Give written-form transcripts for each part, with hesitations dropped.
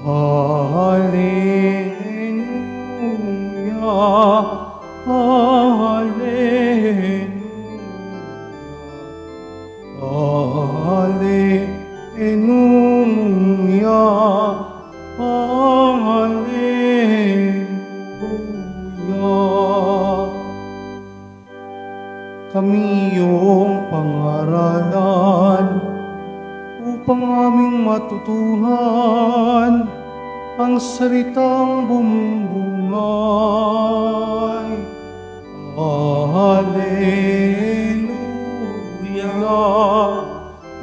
Hallelujah, Hallelujah, Hallelujah. Kami iyong pangaralan upang aming matutuhan ang salitang bumubungay. Hallelujah,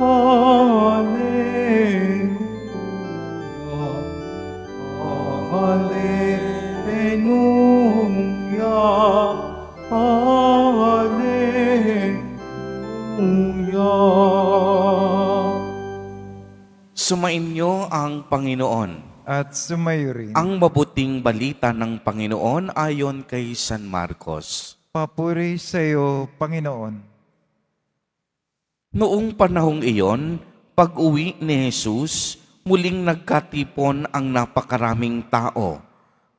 Hallelujah, Hallelujah, Hallelujah. Sumainyo ang Panginoon. At sumayo rin. Ang mabuting balita ng Panginoon ayon kay San Marcos. Papuri sa iyo, Panginoon. Noong panahong iyon, pag-uwi ni Jesus, muling nagkatipon ang napakaraming tao.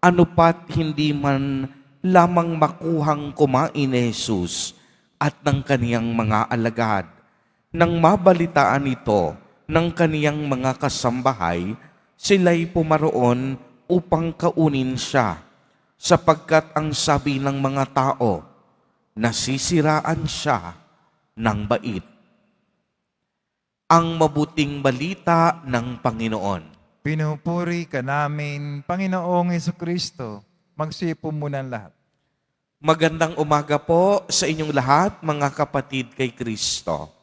Ano pat hindi man lamang makuhang kumain ni Jesus at ng kaniyang mga alagad. Nang mabalitaan ito ng kaniyang mga kasambahay, sila'y pumaroon upang kaunin siya, sapagkat ang sabi ng mga tao, nasisiraan siya ng bait. Ang mabuting balita ng Panginoon. Pinupuri ka namin, Panginoong Hesukristo. Magsipo muna ang lahat. Magandang umaga po sa inyong lahat, mga kapatid kay Kristo.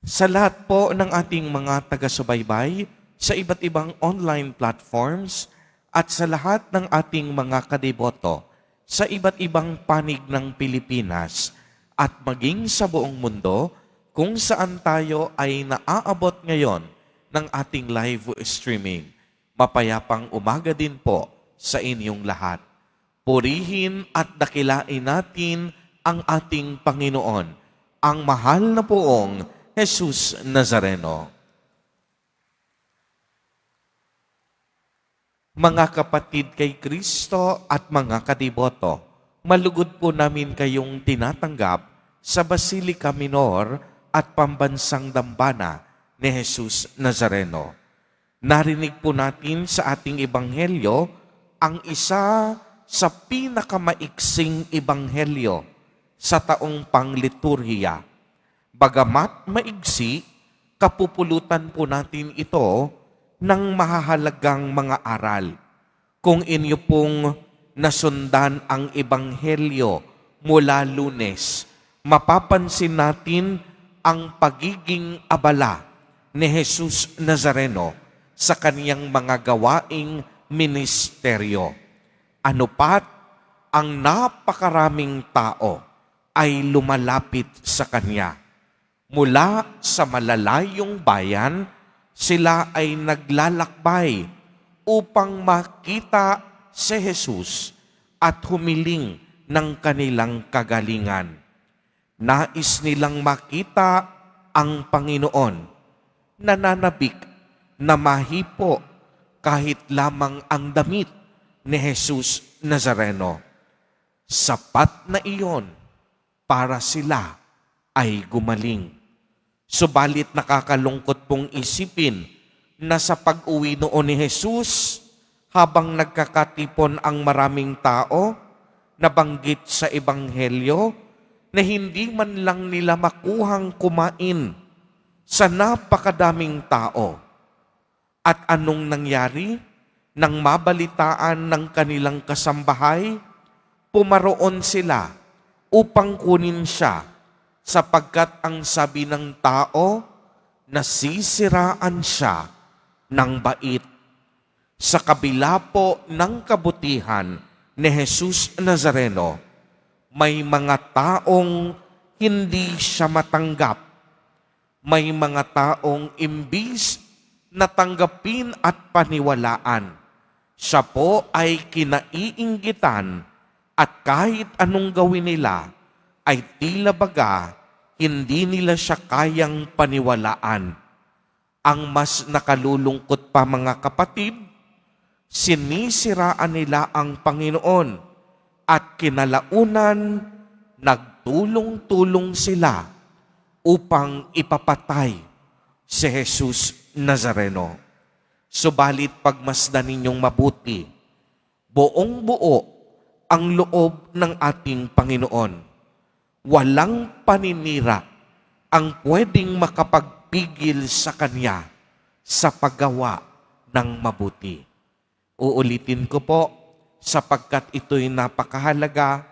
Sa lahat po ng ating mga taga-subaybay, sa iba't ibang online platforms, at sa lahat ng ating mga kadeboto, sa iba't ibang panig ng Pilipinas, at maging sa buong mundo, kung saan tayo ay naaabot ngayon ng ating live streaming. Mapayapang umaga din po sa inyong lahat. Purihin at dakilain natin ang ating Panginoon, ang mahal na poong Jesus Nazareno. Mga kapatid kay Kristo at mga kadiboto, malugod po namin kayong tinatanggap sa Basilica Minor at Pambansang Dambana ni Jesus Nazareno. Narinig po natin sa ating ebanghelyo ang isa sa pinakamaiksing ebanghelyo sa taong pangliturhiya. Bagamat maigsi, kapupulutan po natin ito ng mahahalagang mga aral. Kung inyo pong nasundan ang ebanghelyo mula Lunes, mapapansin natin ang pagiging abala ni Jesus Nazareno sa kaniyang mga gawaing ministeryo. Ano pat, ang napakaraming tao ay lumalapit sa kanya. Mula sa malalayong bayan, sila ay naglalakbay upang makita si Jesus at humiling ng kanilang kagalingan. Nais nilang makita ang Panginoon, nananabik na mahipo kahit lamang ang damit ni Jesus Nazareno. Sapat na iyon para sila ay gumaling. Subalit nakakalungkot pong isipin na sa pag-uwi noon ni Jesus, habang nagkakatipon ang maraming tao, nabanggit sa ebanghelyo na hindi man lang nila makuhang kumain sa napakadaming tao. At anong nangyari? Nang mabalitaan ng kanilang kasambahay, pumaroon sila upang kunin siya, sapagkat ang sabi ng tao, nasisiraan siya ng bait. Sa kabila po ng kabutihan ni Jesus Nazareno, may mga taong hindi siya matanggap. May mga taong imbis na tanggapin at paniwalaan, siya po ay kinaiinggitan at kahit anong gawin nila, ay tila baga hindi nila siya kayang paniwalaan. Ang mas nakalulungkot pa mga kapatid, sinisiraan nila ang Panginoon at kinalaunan nagtulong-tulong sila upang ipapatay si Jesus Nazareno. Subalit pagmasdan ninyong mabuti, buong buo ang loob ng ating Panginoon. Walang paninira ang pwedeng makapagpigil sa Kanya sa paggawa ng mabuti. Uulitin ko po, sapagkat ito'y napakahalaga,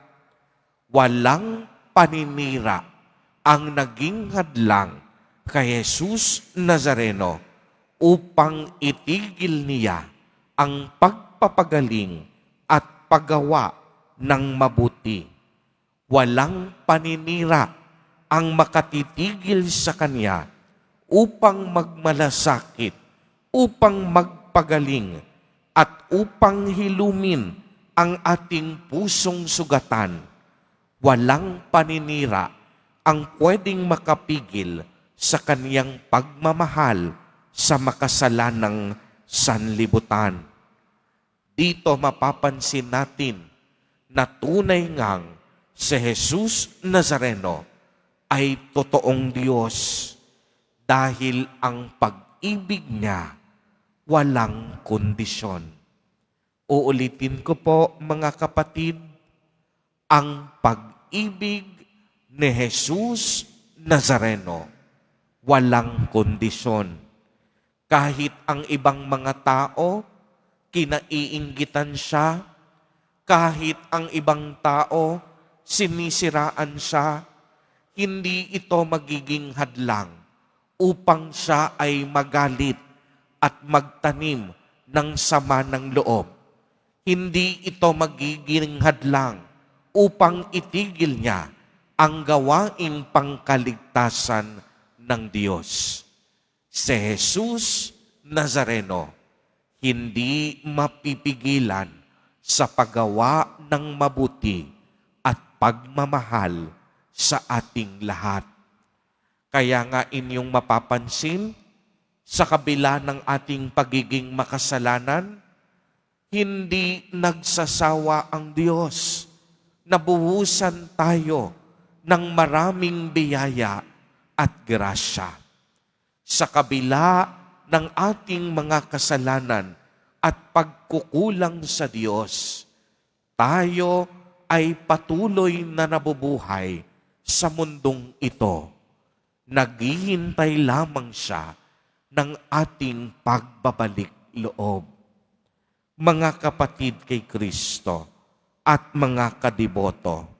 walang paninira ang naging hadlang kay Jesus Nazareno upang itigil niya ang pagpapagaling at paggawa ng mabuti. Walang paninira ang makatitigil sa Kanya upang magmalasakit, upang magpagaling, at upang hilumin ang ating pusong sugatan. Walang paninira ang pwedeng makapigil sa Kaniyang pagmamahal sa makasalanang sanlibutan. Dito mapapansin natin na tunay ngang si Jesus Nazareno ay totoong Diyos dahil ang pag-ibig niya walang kondisyon. Uulitin ko po mga kapatid, ang pag-ibig ni Jesus Nazareno walang kondisyon. Kahit ang ibang mga tao, kinaiinggitan siya, kahit ang ibang tao, sinisiraan siya, hindi ito magiging hadlang upang siya ay magalit at magtanim ng sama ng loob. Hindi ito magiging hadlang upang itigil niya ang gawaing pangkaligtasan ng Diyos. Si Jesus Nazareno, hindi mapipigilan sa paggawa ng mabuti at pagmamahal sa ating lahat. Kaya nga inyong mapapansin, sa kabila ng ating pagiging makasalanan, hindi nagsasawa ang Diyos. Nabuhusan tayo ng maraming biyaya at grasya. Sa kabila ng ating mga kasalanan at pagkukulang sa Diyos, tayo ay patuloy na nabubuhay sa mundong ito. Naghihintay lamang siya ng ating pagbabalik loob. Mga kapatid kay Kristo at mga kadiboto,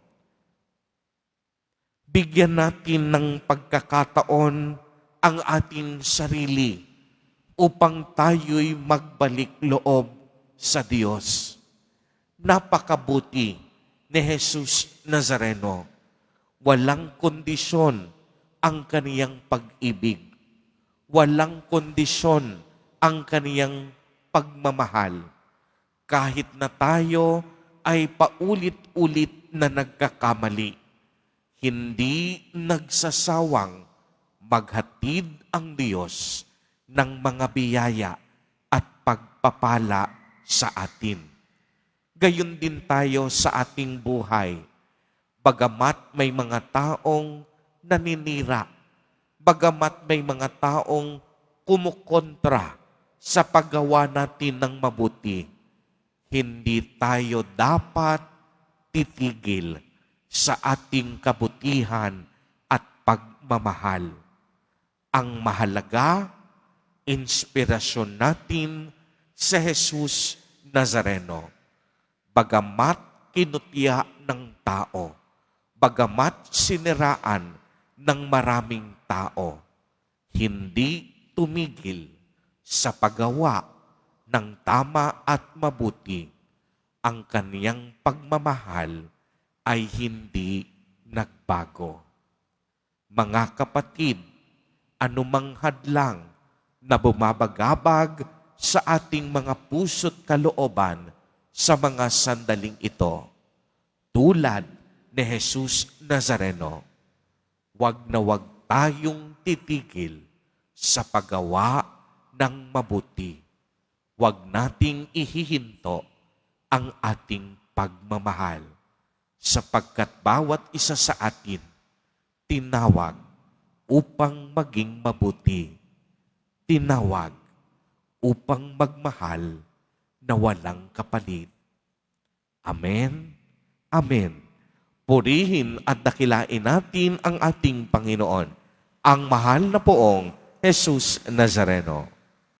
bigyan natin ng pagkakataon ang ating sarili upang tayo'y magbalik loob sa Diyos. Napakabuti ni Jesus Nazareno. Walang kondisyon ang kaniyang pag-ibig. Walang kondisyon ang kaniyang pagmamahal. Kahit na tayo ay paulit-ulit na nagkakamali, hindi nagsasawang maghatid ang Diyos ng mga biyaya at pagpapala sa atin. Gayon din tayo sa ating buhay. Bagamat may mga taong naninira, bagamat may mga taong kumukontra sa paggawa natin ng mabuti, hindi tayo dapat titigil sa ating kabutihan at pagmamahal. Ang mahalaga, inspirasyon natin sa Jesus Nazareno. Bagamat kinutya ng tao, bagamat siniraan ng maraming tao, hindi tumigil sa paggawa ng tama at mabuti. Ang kaniyang pagmamahal ay hindi nagbago. Mga kapatid, anumang hadlang na bumabagabag sa ating mga puso't kalooban sa mga sandaling ito, tulad ni Jesus Nazareno, wag na wag tayong titigil sa paggawa ng mabuti. Huwag nating ihihinto ang ating pagmamahal, sapagkat bawat isa sa atin tinawag upang maging mabuti. Tinawag upang magmahal na walang kapalit. Amen. Amen. Purihin at dakilain natin ang ating Panginoon, ang mahal na poong Jesus Nazareno.